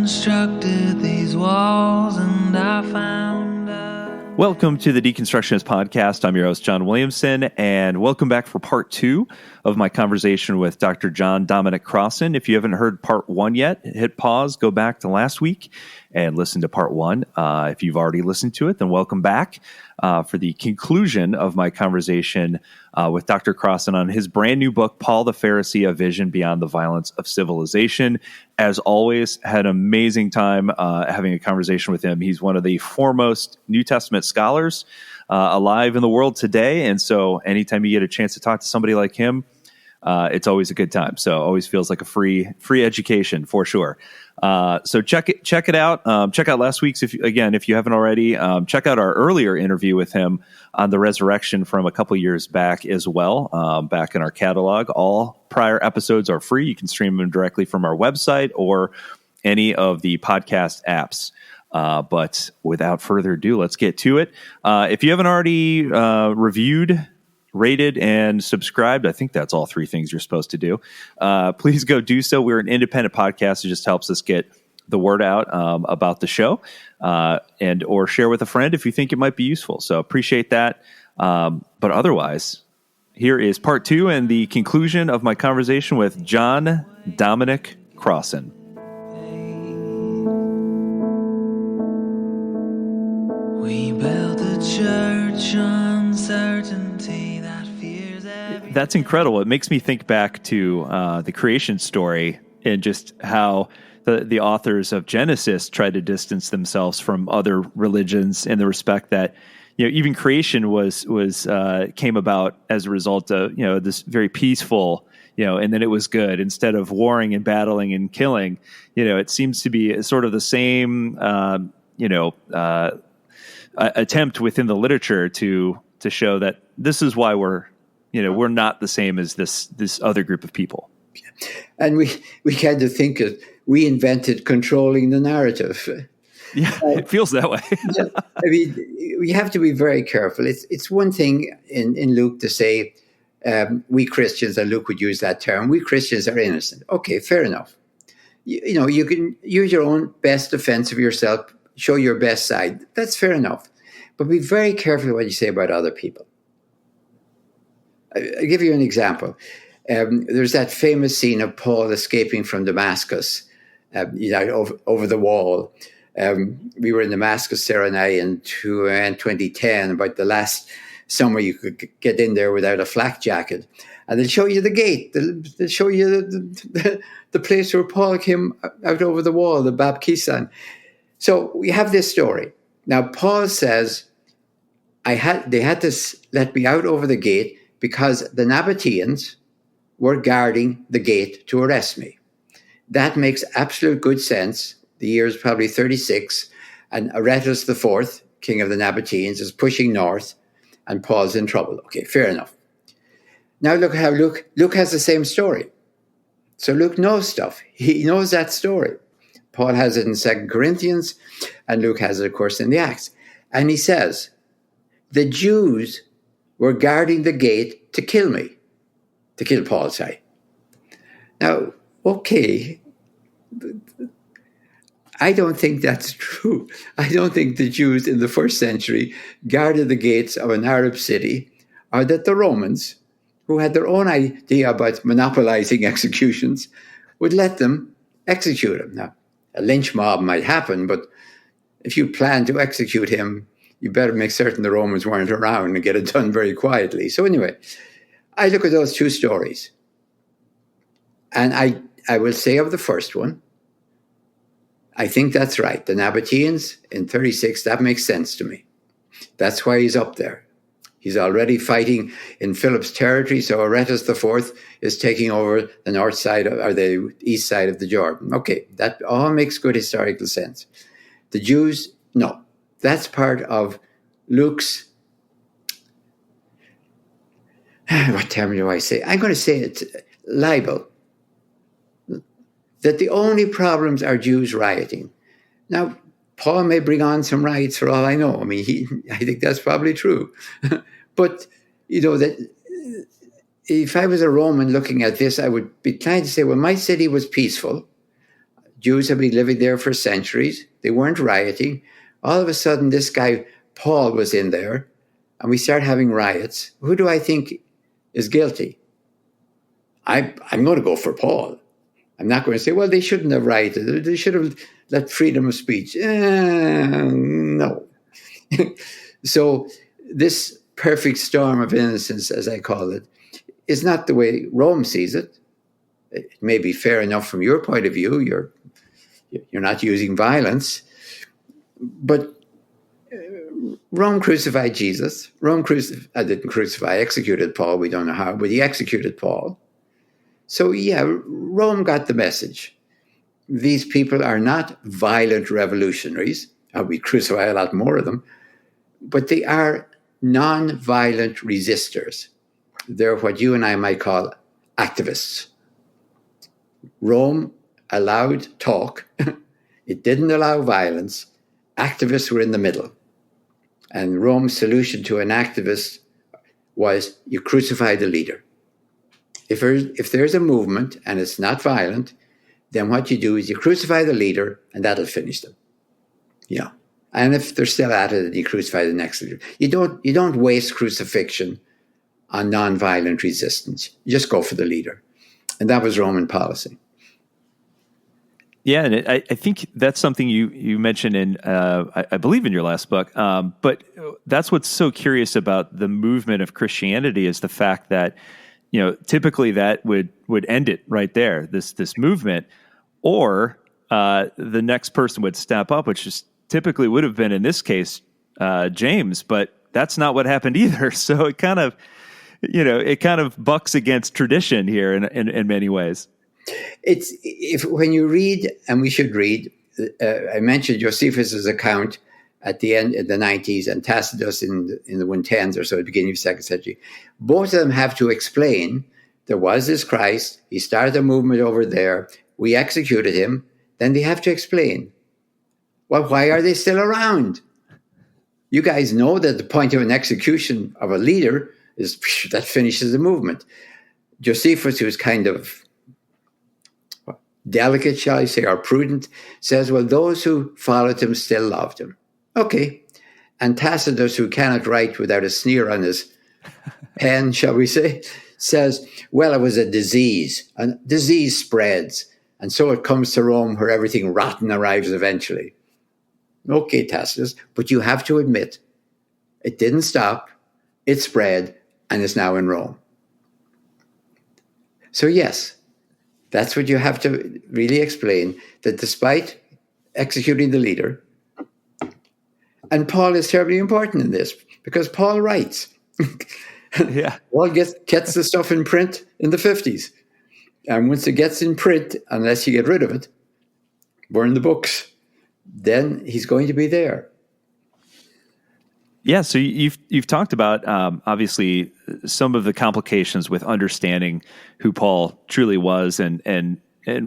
deconstructed these walls and I found Welcome to the Deconstructionist Podcast. I'm your host, John Williamson, and welcome back for part 2 of my conversation with Dr. Dominic Crossan. If you haven't heard part 1 yet, hit pause, go back to last week, and listen to part 1. If you've already listened to it, then welcome back for the conclusion of my conversation with Dr. Crossan on his brand new book, Paul the Pharisee, A Vision Beyond the Violence of Civilization. As always, had an amazing time having a conversation with him. He's one of the foremost New Testament scholars alive in the world today. And so anytime you get a chance to talk to somebody like him, it's always a good time. So always feels like a free education for sure. So check it out. Check out last week's, if you haven't already. Check out our earlier interview with him on the resurrection from a couple years back as well, back in our catalog. All prior episodes are free. You can stream them directly from our website or any of the podcast apps. But without further ado, let's get to it. If you haven't already reviewed, rated, and subscribed, I think that's all 3 things you're supposed to do. Please go do so. We're an independent podcast. It just helps us get the word out about the show, and or share with a friend if you think it might be useful. So appreciate that. But otherwise, here is part 2 and the conclusion of my conversation with Dominic Crossan. We built a church on certainty that fears every That's incredible. It makes me think back to the creation story and just how the authors of Genesis tried to distance themselves from other religions in the respect that, even creation was came about as a result of, this very peaceful, and then it was good instead of warring and battling and killing. It seems to be sort of the same, attempt within the literature to show that this is why we're not the same as this other group of people. And we kind of think that we invented controlling the narrative. Yeah, it feels that way. Yeah, I mean, we have to be very careful. It's one thing in Luke to say, we Christians, and Luke would use that term, we Christians are innocent. Okay, fair enough. You can use your own best defense of yourself, show your best side. That's fair enough. But be very careful what you say about other people. I'll give you an example. There's that famous scene of Paul escaping from Damascus, over the wall. We were in Damascus, Sarah and I, in 2010, about the last summer you could get in there without a flak jacket. And they'll show you the gate. They'll show you the place where Paul came out over the wall, the Peasant. So we have this story. Now, Paul says, they had to let me out over the gate because the Nabateans were guarding the gate to arrest me. That makes absolute good sense. The year is probably 36, and Aretas IV, king of the Nabateans, is pushing north, and Paul's in trouble. Okay, fair enough. Now look how Luke has the same story. So Luke knows stuff. He knows that story. Paul has it in 2 Corinthians, and Luke has it, of course, in the Acts. And he says, the Jews were guarding the gate to kill me, to kill Paul, sorry. Now, okay, I don't think that's true. I don't think the Jews in the first century guarded the gates of an Arab city, or that the Romans, who had their own idea about monopolizing executions, would let them execute him. Now, a lynch mob might happen, but if you plan to execute him, you better make certain the Romans weren't around and get it done very quietly. So anyway, I look at those 2 stories. And I will say of the first one, I think that's right. The Nabateans in 36, that makes sense to me. That's why he's up there. He's already fighting in Philip's territory, so Aretas IV is taking over the north side or the east side of the Jordan. Okay, that all makes good historical sense. The Jews, no. That's part of Luke's, what term do I say? I'm going to say it's libel. That the only problems are Jews rioting. Now, Paul may bring on some riots for all I know. I mean, I think that's probably true. But, that if I was a Roman looking at this, I would be trying to say, well, my city was peaceful. Jews have been living there for centuries. They weren't rioting. All of a sudden, this guy, Paul, was in there, and we start having riots. Who do I think is guilty? I'm going to go for Paul. I'm not going to say, well, they shouldn't have rioted. They should have let freedom of speech. No. So this perfect storm of innocence, as I call it, is not the way Rome sees it. It may be fair enough from your point of view. You're not using violence. But Rome crucified Jesus. Didn't crucify, executed Paul. We don't know how, but he executed Paul. So yeah, Rome got the message. These people are not violent revolutionaries. We crucify a lot more of them. But they are non-violent resistors. They're what you and I might call activists. Rome allowed talk. It didn't allow violence. Activists were in the middle. And Rome's solution to an activist was you crucify the leader. If there's a movement and it's not violent, then what you do is you crucify the leader and that'll finish them. Yeah. And if they're still at it, then you crucify the next leader. You don't waste crucifixion on nonviolent resistance. You just go for the leader. And that was Roman policy. Yeah, and I think that's something you mentioned in, I believe in your last book, but that's what's so curious about the movement of Christianity is the fact that, typically that would end it right there, this movement, or the next person would step up, which is typically would have been, in this case, James, but that's not what happened either. So it kind of, bucks against tradition here in many ways. When you read, and we should read, I mentioned Josephus's account at the end in the 90s and Tacitus in the 110s or so, at the beginning of the 2nd century. Both of them have to explain there was this Christ, he started a movement over there, we executed him, then they have to explain, well, why are they still around? You guys know that the point of an execution of a leader is that finishes the movement. Josephus, who's kind of delicate, shall I say, or prudent, says, well, those who followed him still loved him. Okay. And Tacitus, who cannot write without a sneer on his pen, shall we say, says, well, it was a disease. And disease spreads. And so it comes to Rome where everything rotten arrives eventually. Okay, Tacitus, but you have to admit, it didn't stop, it spread, and is now in Rome. So yes, that's what you have to really explain, that despite executing the leader, and Paul is terribly important in this, because Paul writes. Yeah. Paul gets the stuff in print in the 50s. And once it gets in print, unless you get rid of it, burn the books, then he's going to be there. Yeah, so you've talked about obviously some of the complications with understanding who Paul truly was and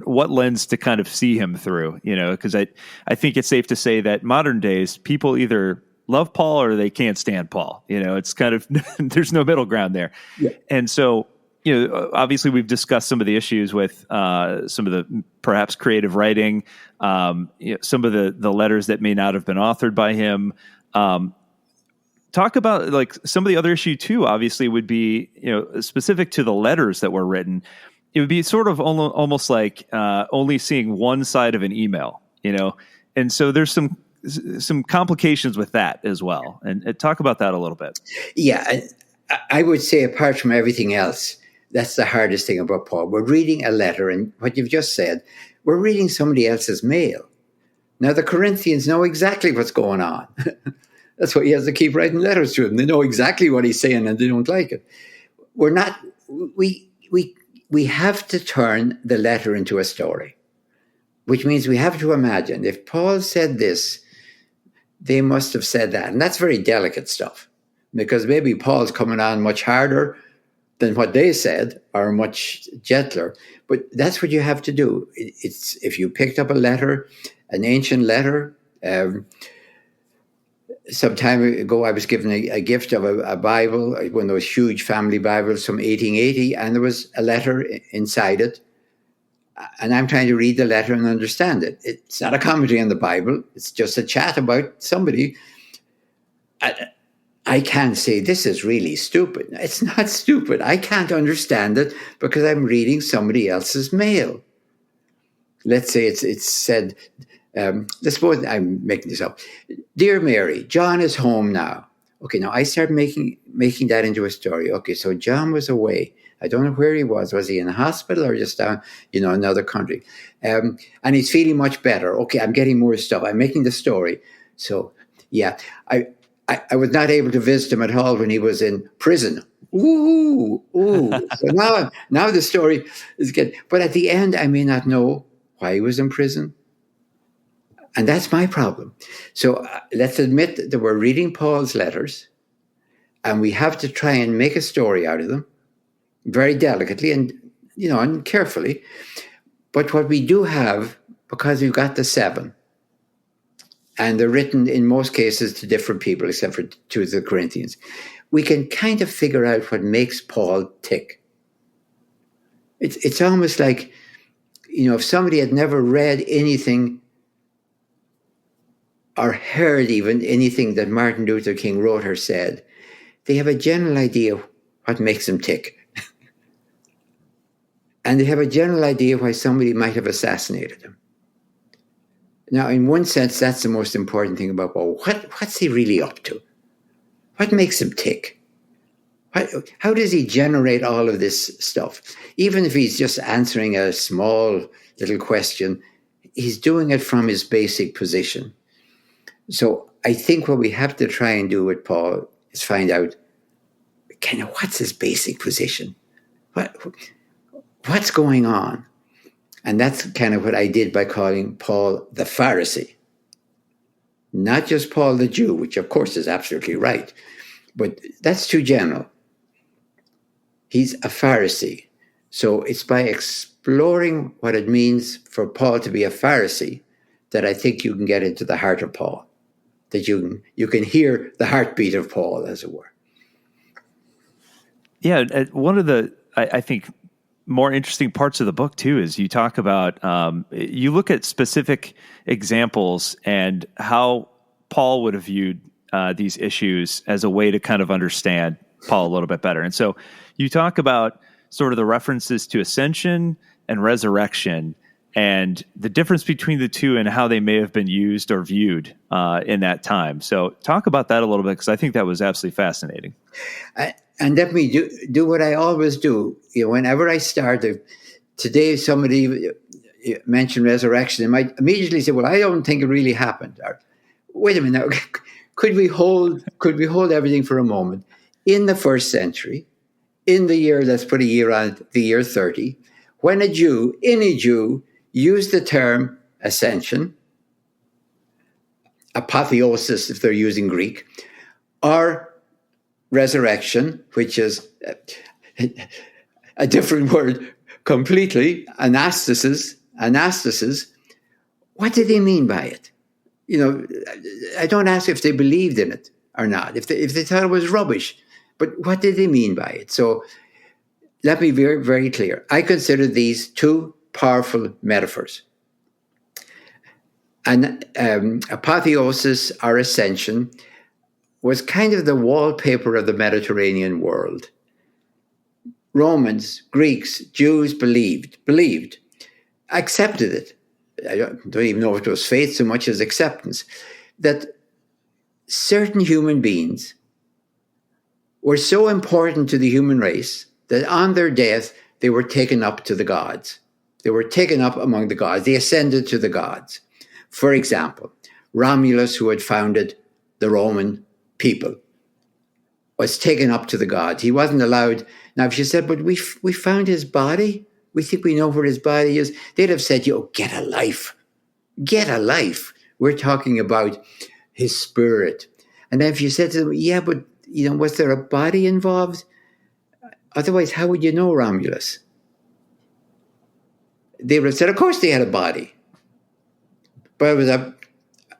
what lens to kind of see him through, because I think it's safe to say that modern days people either love Paul or they can't stand Paul. It's kind of there's no middle ground there. Yeah. And so obviously we've discussed some of the issues with some of the perhaps creative writing, some of the letters that may not have been authored by him. Talk about like some of the other issue too, obviously would be, specific to the letters that were written. It would be sort of almost like only seeing one side of an email, and so there's some complications with that as well. And talk about that a little bit. Yeah, I would say apart from everything else, that's the hardest thing about Paul. We're reading a letter, and what you've just said, we're reading somebody else's mail. Now, the Corinthians know exactly what's going on. That's why he has to keep writing letters to them. They know exactly what he's saying, and they don't like it. We have to turn the letter into a story, which means we have to imagine if Paul said this, they must have said that. And that's very delicate stuff, because maybe Paul's coming on much harder than what they said, or much gentler. But that's what you have to do. It's if you picked up a letter, an ancient letter. Some time ago, I was given a gift of a Bible, one of those huge family Bibles from 1880, and there was a letter inside it. And I'm trying to read the letter and understand it. It's not a commentary on the Bible. It's just a chat about somebody. I can't say this is really stupid. It's not stupid. I can't understand it because I'm reading somebody else's mail. Let's say it's said, let's suppose I'm making this up. Dear Mary, John is home now. Okay, now I start making that into a story. Okay, so John was away. I don't know where he was. Was he in a hospital or just down, another country? And he's feeling much better. Okay, I'm getting more stuff. I'm making the story. So, yeah, I was not able to visit him at all when he was in prison. Ooh. So now the story is getting... But at the end, I may not know why he was in prison. And that's my problem. So let's admit that we're reading Paul's letters and we have to try and make a story out of them very delicately and, and carefully. But what we do have, because we've got the 7, and they're written in most cases to different people, except for 2 of the Corinthians, we can kind of figure out what makes Paul tick. It's almost like, if somebody had never read anything or heard even anything that Martin Luther King wrote or said, they have a general idea what makes him tick. And they have a general idea why somebody might have assassinated him. Now, in one sense, that's the most important thing about Paul. What's he really up to? What makes him tick? How does he generate all of this stuff? Even if he's just answering a small little question, he's doing it from his basic position. So I think what we have to try and do with Paul is find out kind of what's his basic position? What's going on? And that's kind of what I did by calling Paul the Pharisee. Not just Paul the Jew, which of course is absolutely right, but that's too general. He's a Pharisee. So it's by exploring what it means for Paul to be a Pharisee that I think you can get into the heart of Paul, that you can hear the heartbeat of Paul, as it were. Yeah, one of the, I think, more interesting parts of the book too is you talk about, you look at specific examples and how Paul would have viewed these issues as a way to kind of understand Paul a little bit better. And so you talk about sort of the references to ascension and resurrection and the difference between the two and how they may have been used or viewed in that time. So talk about that a little bit, because I think that was absolutely fascinating. And let me do what I always do. Whenever I start, today somebody mentioned resurrection, I might immediately say, "Well, I don't think it really happened." Or, wait a minute, now, could we hold everything for a moment? In the first century, in the year, let's put a year on it, the year 30, when any Jew used the term ascension, apotheosis if they're using Greek, or resurrection, which is a different word completely, anastasis, what did they mean by it? I don't ask if they believed in it or not, if they thought it was rubbish, but what did they mean by it? So let me be very, very clear. I consider these 2 powerful metaphors. And apotheosis or ascension was kind of the wallpaper of the Mediterranean world. Romans, Greeks, Jews believed, accepted it. I don't even know if it was faith so much as acceptance, that certain human beings were so important to the human race that on their death, they were taken up to the gods. They were taken up among the gods. They ascended to the gods. For example, Romulus, who had founded the Roman people, was taken up to the gods. He wasn't allowed. Now, if you said, "But we found his body, we think we know where his body is," they'd have said, "Get a life. Get a life. We're talking about his spirit." And then if you said to them, "Yeah, but was there a body involved? Otherwise, how would you know Romulus?" They would have said, "Of course they had a body, but it was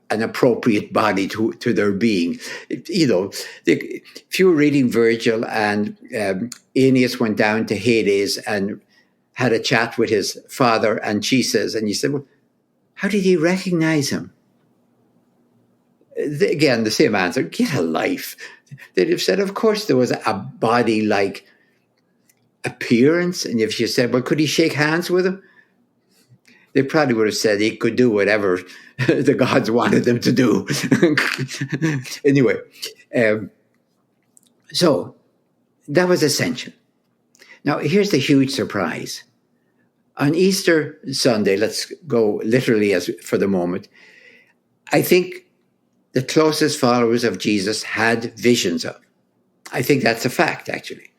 an appropriate body to their being." If you were reading Virgil and Aeneas went down to Hades and had a chat with his father and Jesus, and you said, well, how did he recognize him? Again, the same answer, get a life. They'd have said, of course, there was a body-like appearance. And if you said, well, could he shake hands with him? They probably would have said he could do whatever the gods wanted them to do. Anyway, so that was ascension. Now, here's the huge surprise. On Easter Sunday, let's go literally as for the moment, I think the closest followers of Jesus had visions of. I think that's a fact, actually.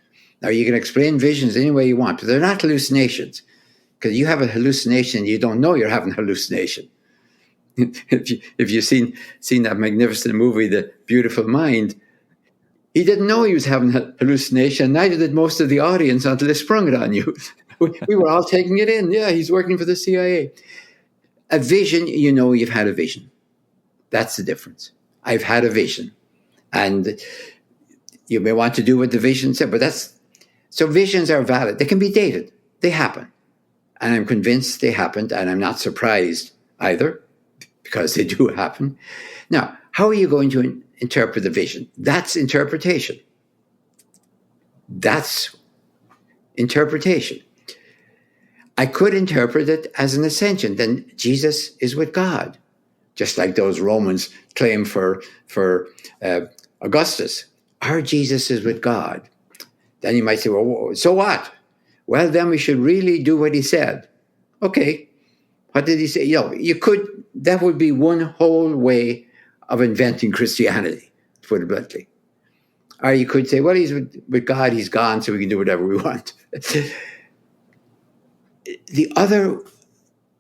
Now, you can explain visions any way you want, but they're not hallucinations. Because you have a hallucination, you don't know you're having a hallucination. If you've seen that magnificent movie, The Beautiful Mind, he didn't know he was having a hallucination, neither did most of the audience until they sprung it on you. We were all taking it in. Yeah, he's working for the CIA. A vision, you know you've had a vision. That's the difference. I've had a vision. And you may want to do what the vision said, but so visions are valid. They can be dated. They happen. And I'm convinced they happened, and I'm not surprised either, because they do happen. Now, how are you going to interpret the vision? That's interpretation. That's interpretation. I could interpret it as an ascension. Then Jesus is with God, just like those Romans claim for Augustus. Our Jesus is with God. Then you might say, well, so what? Well, then we should really do what he said. Okay, what did he say? That would be one whole way of inventing Christianity, to put it bluntly. Or you could say, well, he's with God, he's gone, so we can do whatever we want. The other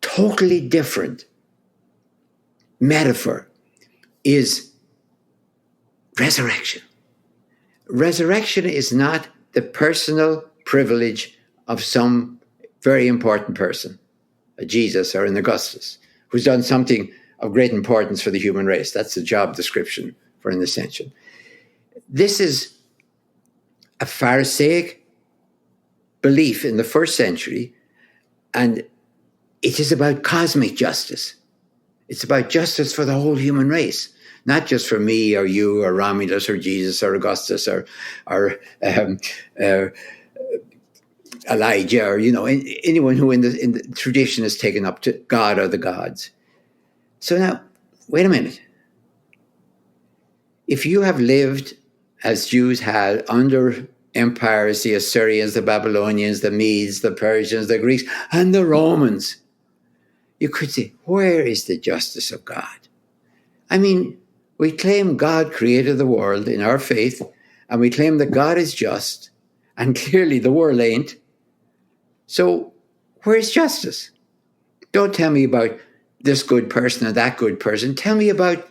totally different metaphor is resurrection. Resurrection is not the personal privilege of some very important person, a Jesus or an Augustus, who's done something of great importance for the human race. That's the job description for an ascension. This is a Pharisaic belief in the first century, and it is about cosmic justice. It's about justice for the whole human race, not just for me or you or Romulus or Jesus or Augustus or Elijah or anyone who in the tradition is taken up to God or the gods. So now, wait a minute. If you have lived as Jews had under empires, the Assyrians, the Babylonians, the Medes, the Persians, the Greeks, and the Romans, you could say, where is the justice of God? I mean, we claim God created the world in our faith, and we claim that God is just, and clearly the world ain't. So where's justice? Don't tell me about this good person or that good person. Tell me about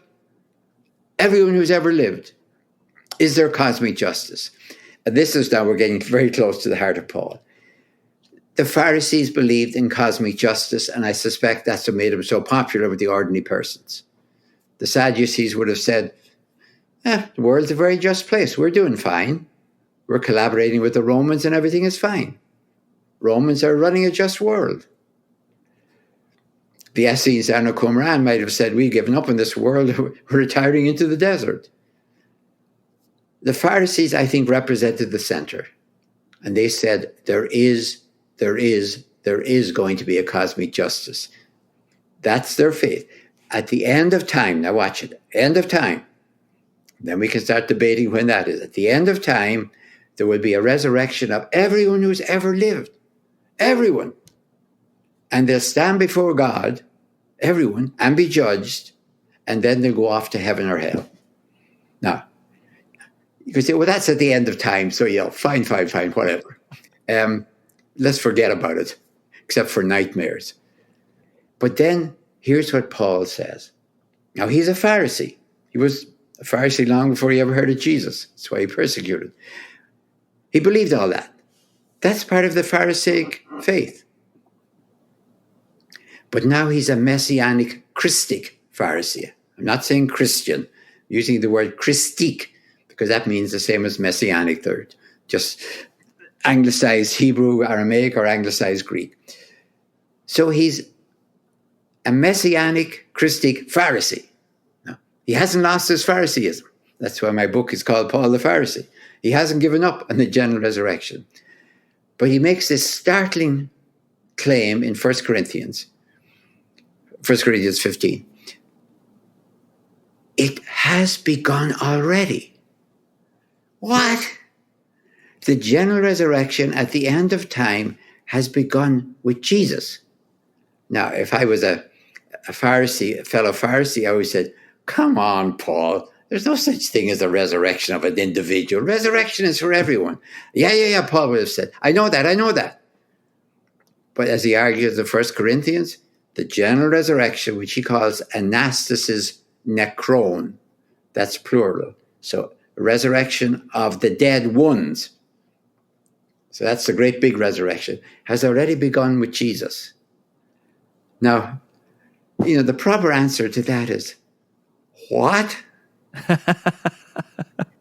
everyone who's ever lived. Is there cosmic justice? And this is now we're getting very close to the heart of Paul. The Pharisees believed in cosmic justice, and I suspect that's what made them so popular with the ordinary persons. The Sadducees would have said, the world's a very just place. We're doing fine. We're collaborating with the Romans and everything is fine. Romans are running a just world. The Essenes and Qumran might have said, we've given up on this world. We're retiring into the desert. The Pharisees, I think, represented the center. And they said, there is going to be a cosmic justice. That's their faith. At the end of time, now watch it, end of time, then we can start debating when that is. At the end of time, there will be a resurrection of everyone who's ever lived. Everyone. And they'll stand before God, everyone, and be judged, and then they'll go off to heaven or hell. Now, you could say, well, that's at the end of time, so fine, whatever. Let's forget about it, except for nightmares. But then, here's what Paul says. Now, he's a Pharisee. He was a Pharisee long before he ever heard of Jesus. That's why he persecuted. He believed all that. That's part of the Pharisaic faith. But now he's a messianic Christic Pharisee. I'm not saying Christian, I'm using the word Christique, because that means the same as messianic. They're just anglicized Hebrew, Aramaic, or anglicized Greek. So he's a messianic, Christic Pharisee. No, he hasn't lost his Phariseeism. That's why my book is called Paul the Pharisee. He hasn't given up on the general resurrection. But he makes this startling claim in 1 Corinthians 15. It has begun already. What? The general resurrection at the end of time has begun with Jesus. Now, if I was a Pharisee, a fellow Pharisee, I always said, come on, Paul. There's no such thing as a resurrection of an individual. Resurrection is for everyone. Yeah, Paul would have said. I know that. But as he argues in 1 Corinthians, the general resurrection, which he calls anastasis nekron, that's plural. So resurrection of the dead ones. So that's the great big resurrection, has already begun with Jesus. Now, the proper answer to that is, what?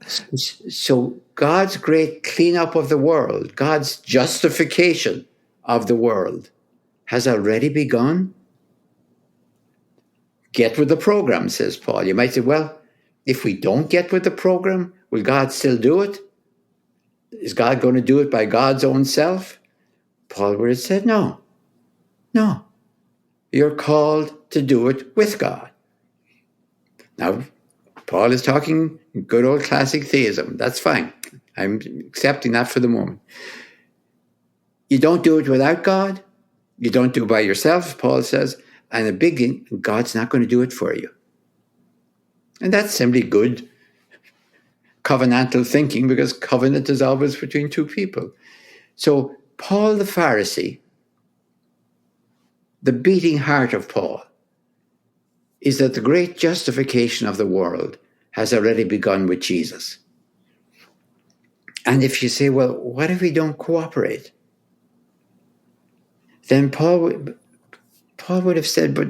So God's great cleanup of the world, God's justification of the world has already begun? Get with the program, says Paul. You might say, well, if we don't get with the program, will God still do it? Is God going to do it by God's own self? Paul would have said, no. You're called to do it with God. Now, Paul is talking good old classic theism. That's fine. I'm accepting that for the moment. You don't do it without God. You don't do it by yourself, Paul says. And the big thing, God's not going to do it for you. And that's simply good covenantal thinking, because covenant is always between two people. So Paul the Pharisee, the beating heart of Paul, is that the great justification of the world has already begun with Jesus. And if you say, well, what if we don't cooperate? Then Paul would have said, but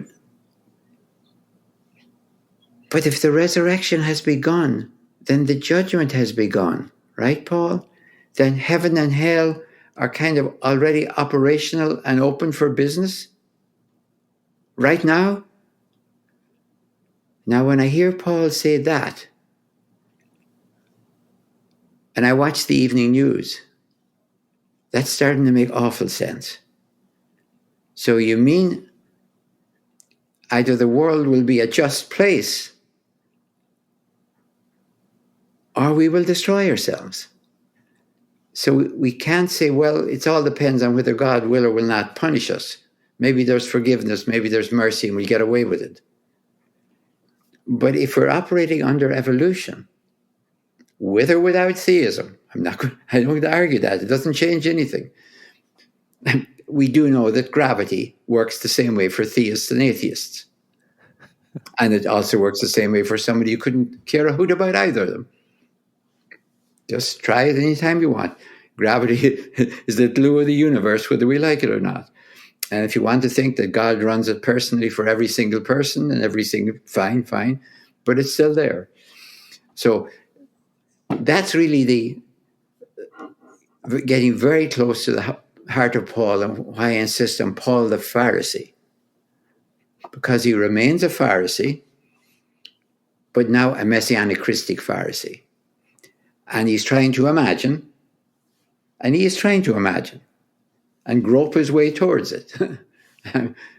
if the resurrection has begun, then the judgment has begun, right, Paul? Then heaven and hell are kind of already operational and open for business right now. Now, when I hear Paul say that, and I watch the evening news, that's starting to make awful sense. So you mean either the world will be a just place, or we will destroy ourselves. So we can't say, well, it all depends on whether God will or will not punish us. Maybe there's forgiveness, maybe there's mercy, and we'll get away with it. But if we're operating under evolution, with or without theism, I don't argue that. It doesn't change anything. We do know that gravity works the same way for theists and atheists. And it also works the same way for somebody who couldn't care a hoot about either of them. Just try it anytime you want. Gravity is the glue of the universe, whether we like it or not. And if you want to think that God runs it personally for every single person and fine, but it's still there. So that's really getting very close to the heart of Paul, and why I insist on Paul the Pharisee. Because he remains a Pharisee, but now a messianic Christic Pharisee. And he's trying to imagine, and he is trying to imagine, and grope his way towards it,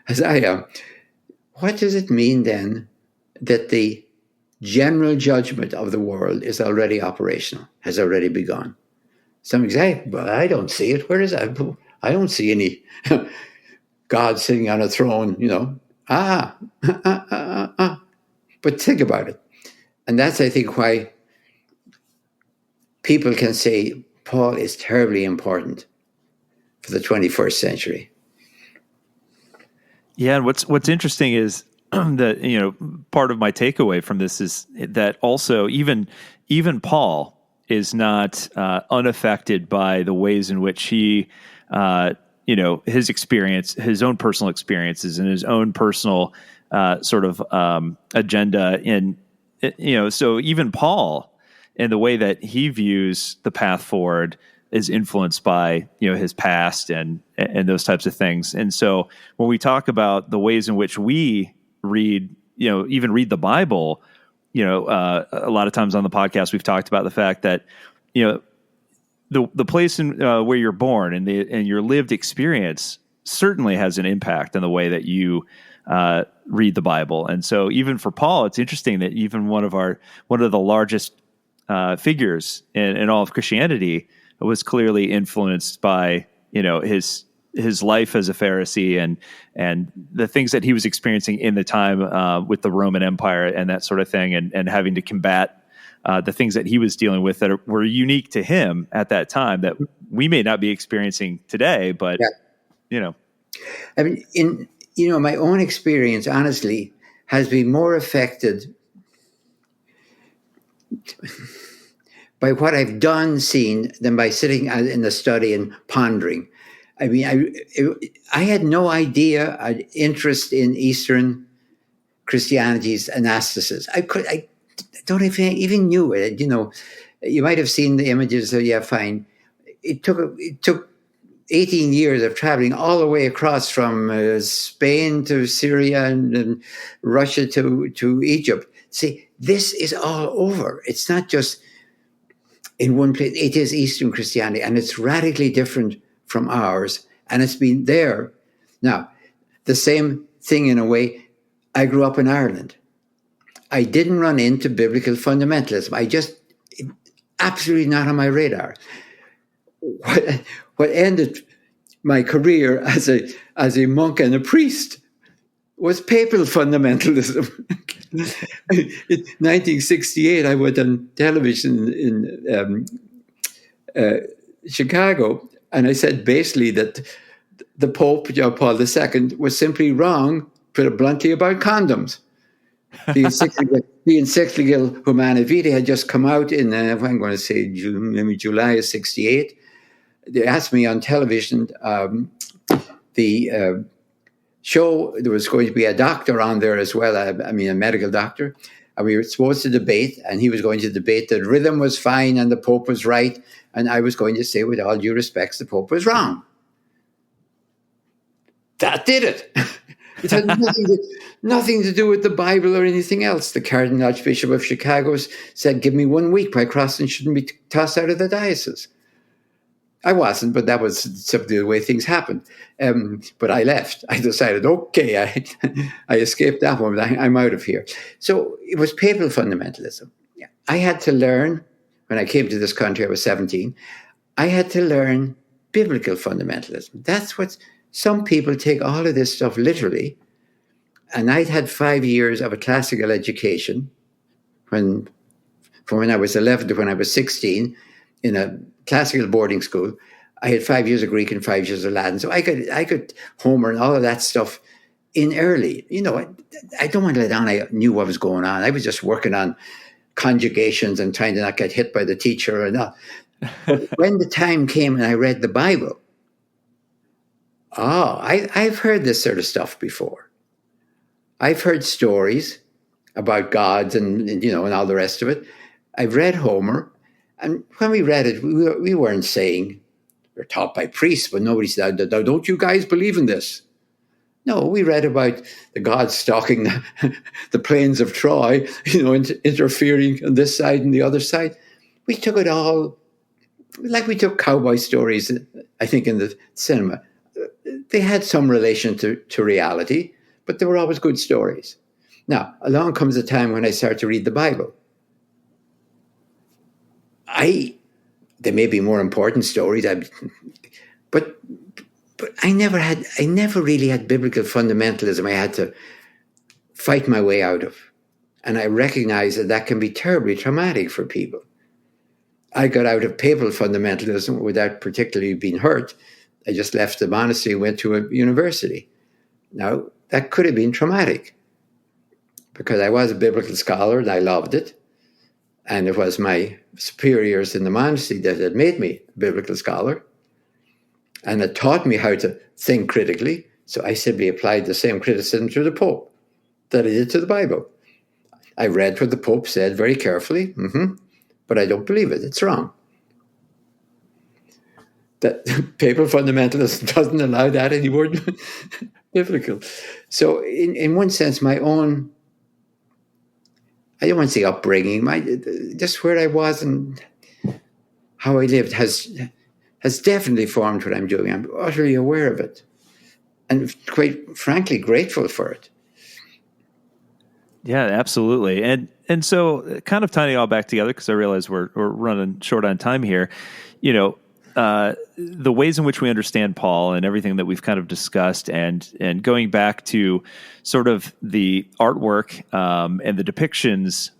as I am. What does it mean then that the general judgment of the world is already operational, has already begun? Some say, but I don't see it. Where is that? I don't see any God sitting on a throne, But think about it. And that's, I think, why people can say Paul is terribly important for the 21st century. Yeah, and what's interesting is that part of my takeaway from this is that also even Paul is not unaffected by the ways in which he his experience, his own personal experiences, and his own personal agenda. So even Paul, in the way that he views the path forward, is influenced by, his past and those types of things. And so when we talk about the ways in which we read, even read the Bible, a lot of times on the podcast, we've talked about the fact that, the place in where you're born and your lived experience certainly has an impact on the way that you read the Bible. And so even for Paul, it's interesting that even one of the largest figures in all of Christianity was clearly influenced by, his life as a Pharisee and the things that he was experiencing in the time with the Roman Empire and that sort of thing, and having to combat the things that he was dealing with that were unique to him at that time that we may not be experiencing today, but, I mean, my own experience, honestly, has been more affected by what I've done, seen, than by sitting in the study and pondering. I mean, I had no idea, an interest in Eastern Christianity's anastasis. I don't even knew it. You might have seen the images. So yeah, fine. It took 18 years of traveling all the way across from Spain to Syria and Russia to Egypt. See, this is all over. It's not just in one place. It is Eastern Christianity, and it's radically different from ours, and it's been there. Now, the same thing in a way, I grew up in Ireland. I didn't run into biblical fundamentalism. Absolutely not on my radar. What ended my career as a monk and a priest was papal fundamentalism. In 1968, I went on television in Chicago, and I said basically that the Pope, John Paul II, was simply wrong, put it bluntly, about condoms. The encyclical Humanae Vitae had just come out in, I'm going to say July of 68. They asked me on television, the show, there was going to be a doctor on there as well, a medical doctor, and we were supposed to debate, and he was going to debate that rhythm was fine and the Pope was right, and I was going to say, with all due respects, the Pope was wrong. That did it. It had nothing to do with the Bible or anything else. The Cardinal Archbishop of Chicago said, give me 1 week why Crossan shouldn't be tossed out of the diocese. I wasn't, but that was simply the way things happened. But I left. I decided, okay, I escaped that one, but I'm out of here. So it was papal fundamentalism. I had to learn, when I came to this country, I was 17, I had to learn biblical fundamentalism. That's what some people take all of this stuff literally. And I'd had 5 years of a classical education from when I was 11 to when I was 16 in a classical boarding school. I had 5 years of Greek and 5 years of Latin. So I could Homer and all of that stuff in early. I don't want to let on I knew what was going on. I was just working on conjugations and trying to not get hit by the teacher or not. But when the time came and I read the Bible, I've heard this sort of stuff before. I've heard stories about gods and all the rest of it. I've read Homer, and when we read it, we weren't saying, we're taught by priests, but nobody said, don't you guys believe in this? No, we read about the gods stalking the plains of Troy, interfering on this side and the other side. We took it all like we took cowboy stories, I think, in the cinema. They had some relation to reality, but they were always good stories. Now, along comes a time when I start to read the Bible. There may be more important stories, but I never really had biblical fundamentalism I had to fight my way out of. And I recognize that can be terribly traumatic for people. I got out of papal fundamentalism without particularly being hurt. I just left the monastery and went to a university. Now, that could have been traumatic because I was a biblical scholar and I loved it. And it was my superiors in the monastery that had made me a biblical scholar. And it taught me how to think critically. So I simply applied the same criticism to the Pope that I did to the Bible. I read what the Pope said very carefully, but I don't believe it. It's wrong. That papal fundamentalism doesn't allow that anymore. Biblical. So in one sense, my own, I don't want to say upbringing, just where I was and how I lived has definitely formed what I'm doing. I'm utterly aware of it and quite frankly grateful for it. Yeah, absolutely. And so kind of tying it all back together, because I realize we're running short on time here, the ways in which we understand Paul and everything that we've kind of discussed, and going back to sort of the artwork and the depictions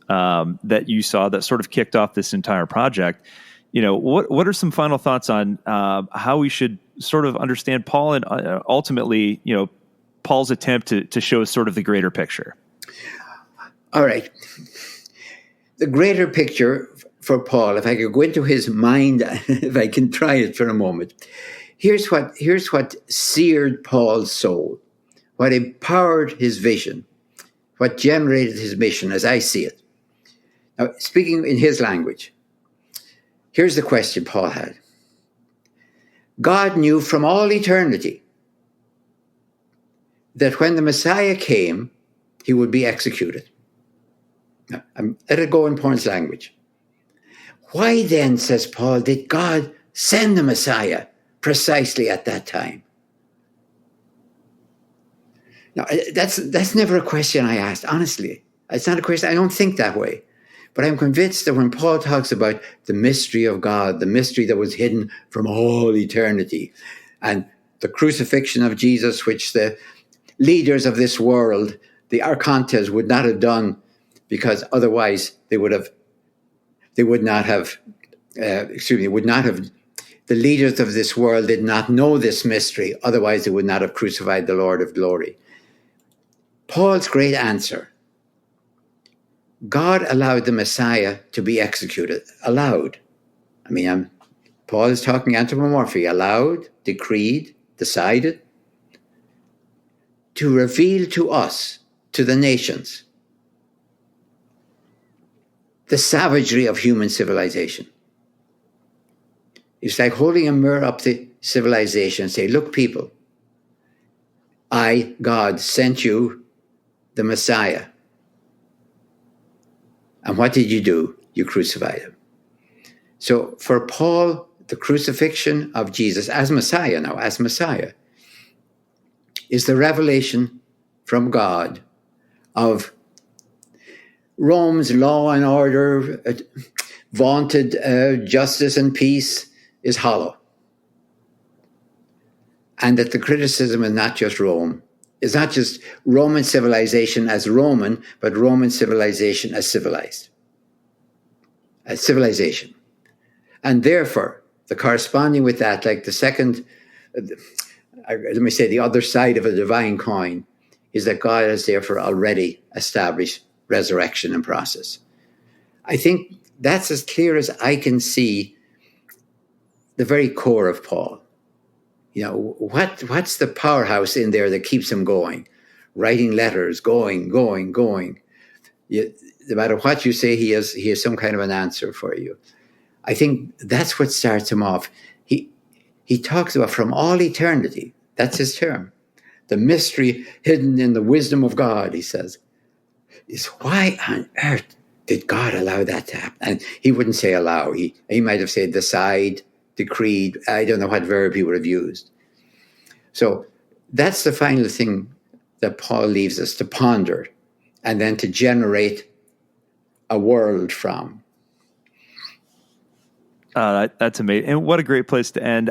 that you saw that sort of kicked off this entire project, what are some final thoughts on how we should sort of understand Paul and ultimately, Paul's attempt to show sort of the greater picture? All right. The greater picture for Paul, if I could go into his mind, if I can try it for a moment, here's what seared Paul's soul, what empowered his vision, what generated his mission as I see it. Now, speaking in his language, here's the question Paul had. God knew from all eternity that when the Messiah came, he would be executed. Now, let it go in Paul's language. Why then, says Paul, did God send the Messiah precisely at that time? Now, that's never a question I asked, honestly. It's not a question. I don't think that way. But I'm convinced that when Paul talks about the mystery of God, the mystery that was hidden from all eternity, and the crucifixion of Jesus, which the leaders of this world, the archontes, would not have done, because otherwise the leaders of this world did not know this mystery, otherwise they would not have crucified the Lord of glory. Paul's great answer: God allowed the Messiah to be executed. Allowed. Paul is talking anthropomorphy. Allowed, decreed, decided, to reveal to us, to the nations, the savagery of human civilization. It's like holding a mirror up to civilization and say, look, people, I, God, sent you the Messiah. And what did you do? You crucified him. So for Paul, the crucifixion of Jesus as Messiah is the revelation from God of Rome's law and order, vaunted justice and peace is hollow. And that the criticism is not just Rome. It's not just Roman civilization as Roman, but Roman civilization as civilized. As civilization. And therefore, the corresponding with that, like the second, the other side of a divine coin, is that God has therefore already established resurrection and process. I think that's as clear as I can see the very core of Paul. What's the powerhouse in there that keeps him going? Writing letters, going. No matter what you say, he has some kind of an answer for you. I think that's what starts him off. He talks about from all eternity. That's his term. The mystery hidden in the wisdom of God, he says, is why on earth did God allow that to happen? And he wouldn't say allow. He might have said decide, decreed. I don't know what verb he would have used. So that's the final thing that Paul leaves us to ponder and then to generate a world from. That's amazing. And what a great place to end.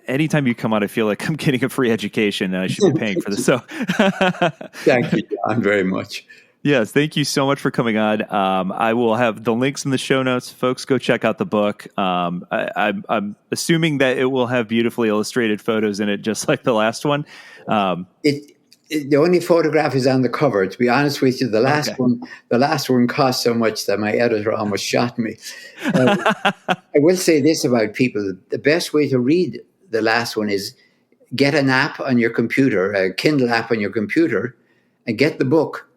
Anytime you come on, I feel like I'm getting a free education and I should be paying for this. So thank you, John, very much. Yes, thank you so much for coming on. I will have the links in the show notes. Folks, go check out the book. I'm assuming that it will have beautifully illustrated photos in it, just like the last one. The only photograph is on the cover. To be honest with you, the last one cost so much that my editor almost shot me. I will say this about people: the best way to read the last one is get an app on your computer, a Kindle app on your computer, and get the book.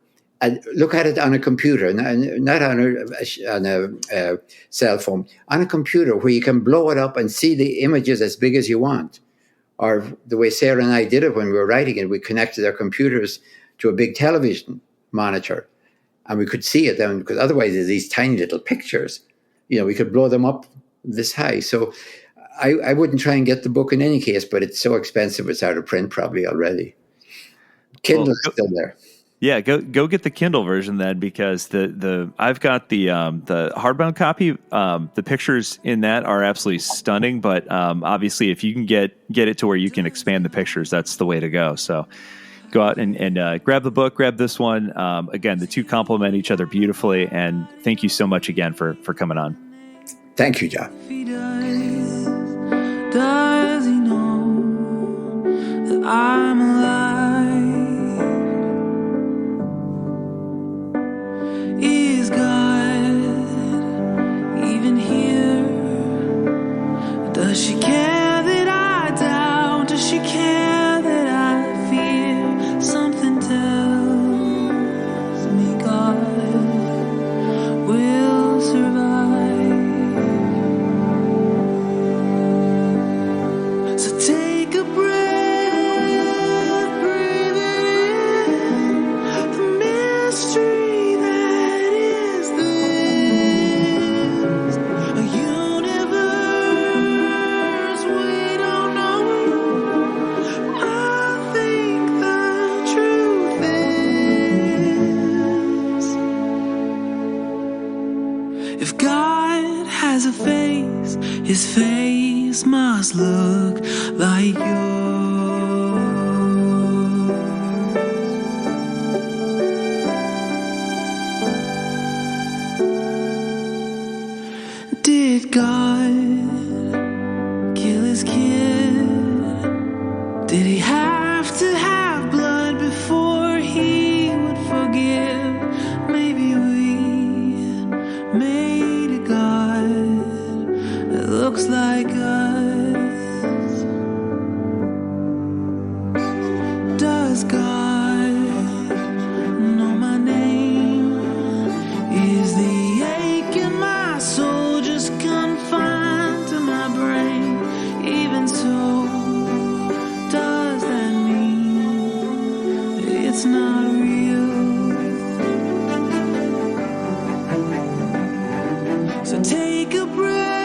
and look at it on a computer, not on a cell phone, on a computer where you can blow it up and see the images as big as you want. Or the way Sarah and I did it when we were writing it, we connected our computers to a big television monitor, and we could see it then, because otherwise there's these tiny little pictures. We could blow them up this high. So I wouldn't try and get the book in any case, but it's so expensive it's out of print probably already. Kindle's still there. Yeah, go get the Kindle version then, because I've got the hardbound copy. The pictures in that are absolutely stunning, but obviously if you can get it to where you can expand the pictures, that's the way to go. So go out and grab the book, grab this one. Again, the two complement each other beautifully, and thank you so much again for coming on. Thank you, John. Does he know that I'm alive? Is God even here? Does she care that I doubt? Does she care that I fear? Something tells me God will survive. So take a breath, breathe it in, the mystery. His face must look like yours. Did God kill his kid? Did he have to have blood before he would forgive? Maybe we made a God that looks like us. Does God know my name? Is the ache in my soul just confined to my brain? Even so, does that mean it's not real? So take a breath.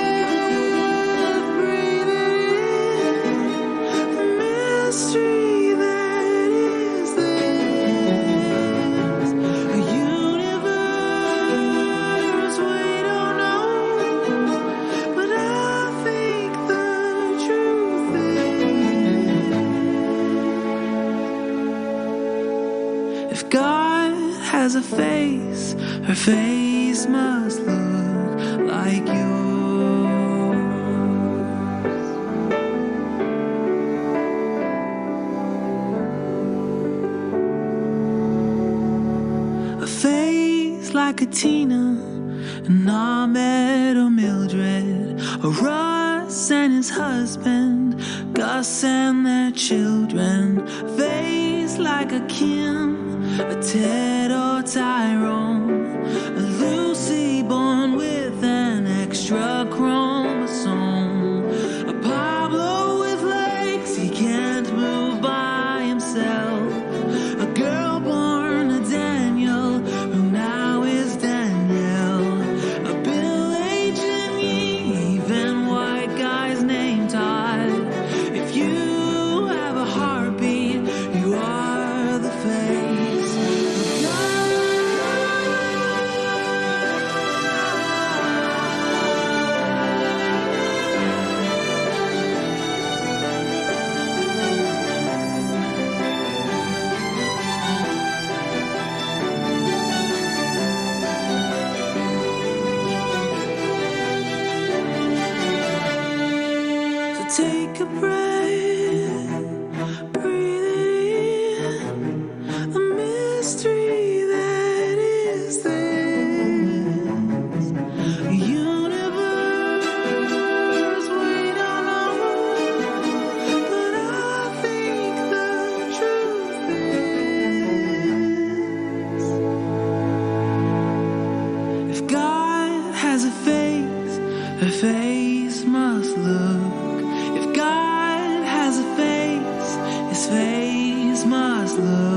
A face, her face must look like yours. A face like a Tina, an Ahmed or Mildred, a Russ and his husband, Gus and their children. A face like a Kim, a Ted or Tyrone, a Lucy born with an extra chromosome, a Pablo with legs he can't move by himself, a girl born a Daniel who now is Danielle, a Bill H. and even white guy's name Todd. If you have a heartbeat, you are the face. God slow.